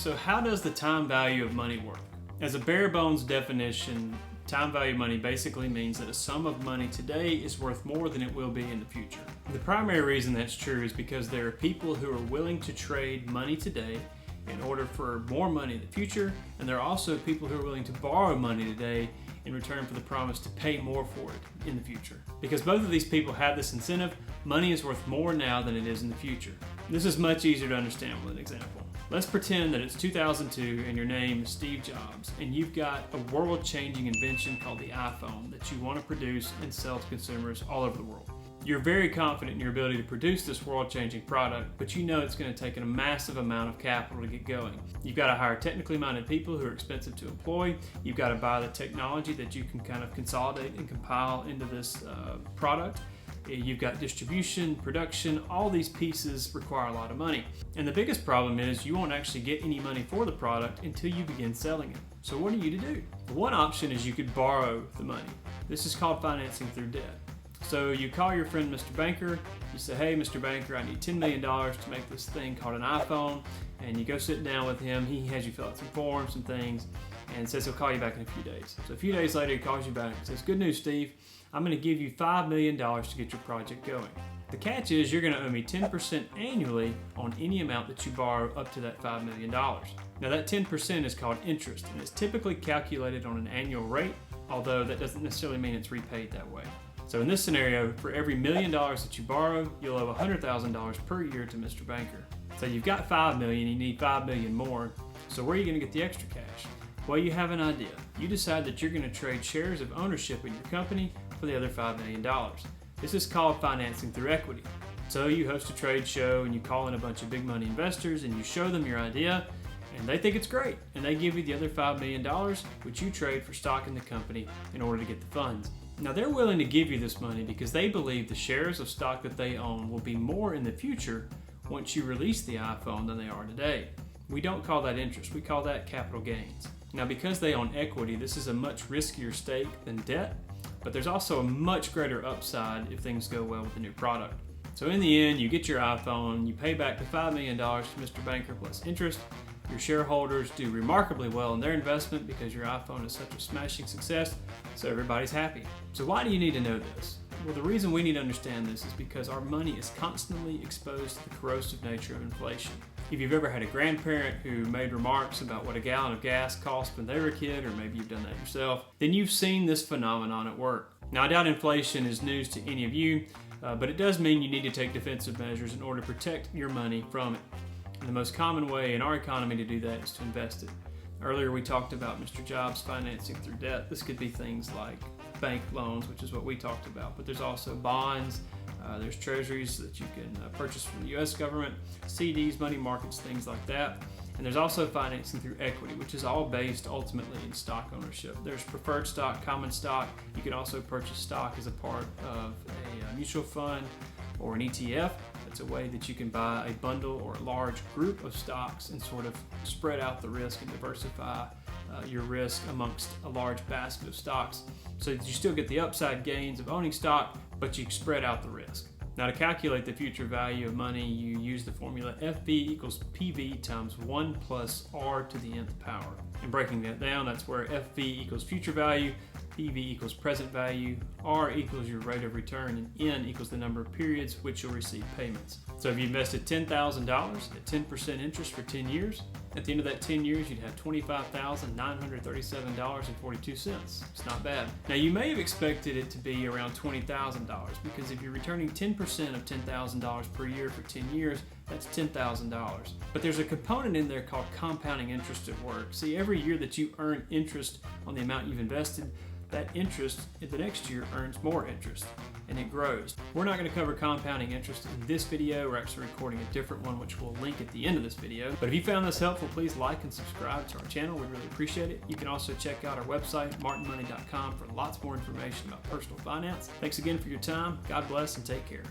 So how does the time value of money work? As a bare bones definition, time value of money basically means that a sum of money today is worth more than it will be in the future. The primary reason that's true is because there are people who are willing to trade money today in order for more money in the future, and there are also people who are willing to borrow money today in return for the promise to pay more for it in the future. Because both of these people have this incentive, money is worth more now than it is in the future. This is much easier to understand with an example. Let's pretend that it's 2002 and your name is Steve Jobs, and you've got a world-changing invention called the iPhone that you want to produce and sell to consumers all over the world. You're very confident in your ability to produce this world-changing product, but you know it's going to take a massive amount of capital to get going. You've got to hire technically minded people who are expensive to employ. You've got to buy the technology that you can kind of consolidate and compile into this product. You've got distribution, production, all these pieces require a lot of money. And the biggest problem is you won't actually get any money for the product until you begin selling it. So what are you to do? One option is you could borrow the money. This is called financing through debt. So you call your friend Mr. Banker, you say, hey Mr. Banker, I need $10 million to make this thing called an iPhone, and you go sit down with him, he has you fill out some forms, some things, and says he'll call you back in a few days. So a few days later he calls you back and says, good news Steve, I'm going to give you $5 million to get your project going. The catch is you're going to owe me 10% annually on any amount that you borrow up to that $5 million. Now that 10% is called interest, and it's typically calculated on an annual rate, although that doesn't necessarily mean it's repaid that way. So in this scenario, for every $1 million that you borrow, you'll owe $100,000 per year to Mr. Banker. So you've got $5 million, you need $5 million more. So where are you going to get the extra cash? Well, you have an idea. You decide that you're going to trade shares of ownership in your company for the other $5 million. This is called financing through equity. So you host a trade show and you call in a bunch of big money investors and you show them your idea, and they think it's great, and they give you the other $5 million, which you trade for stock in the company in order to get the funds. Now they're willing to give you this money because they believe the shares of stock that they own will be more in the future once you release the iPhone than they are today. We don't call that interest, we call that capital gains. Now because they own equity, this is a much riskier stake than debt, but there's also a much greater upside if things go well with the new product. So in the end, you get your iPhone, you pay back the $5 million to Mr. Banker plus interest. Your shareholders do remarkably well in their investment because your iPhone is such a smashing success, so everybody's happy. So why do you need to know this? Well, the reason we need to understand this is because our money is constantly exposed to the corrosive nature of inflation. If you've ever had a grandparent who made remarks about what a gallon of gas cost when they were a kid, or maybe you've done that yourself, then you've seen this phenomenon at work. Now, I doubt inflation is news to any of you, but it does mean you need to take defensive measures in order to protect your money from it. And the most common way in our economy to do that is to invest it. Earlier we talked about Mr. Jobs financing through debt. This could be things like bank loans, which is what we talked about, but there's also bonds, there's treasuries that you can purchase from the US government, CDs, money markets, things like that. And there's also financing through equity, which is all based ultimately in stock ownership. There's preferred stock, common stock. You can also purchase stock as a part of a mutual fund or an ETF. It's a way that you can buy a bundle or a large group of stocks and sort of spread out the risk and diversify your risk amongst a large basket of stocks so that you still get the upside gains of owning stock, but you spread out the risk. Now, to calculate the future value of money, you use the formula FV equals PV times 1 plus R to the nth power. And breaking that down, that's where FV equals future value, PV equals present value, R equals your rate of return, and N equals the number of periods which you'll receive payments. So if you invested $10,000 at 10% interest for 10 years, at the end of that 10 years, you'd have $25,937.42. It's not bad. Now, you may have expected it to be around $20,000 because if you're returning 10% of $10,000 per year for 10 years, that's $10,000. But there's a component in there called compounding interest at work. See, every year that you earn interest on the amount you've invested, that interest in the next year earns more interest, and it grows. We're not going to cover compounding interest in this video. We're actually recording a different one, which we'll link at the end of this video. But if you found this helpful, please like and subscribe to our channel. We'd really appreciate it. You can also check out our website, martinmoney.com, for lots more information about personal finance. Thanks again for your time. God bless and take care.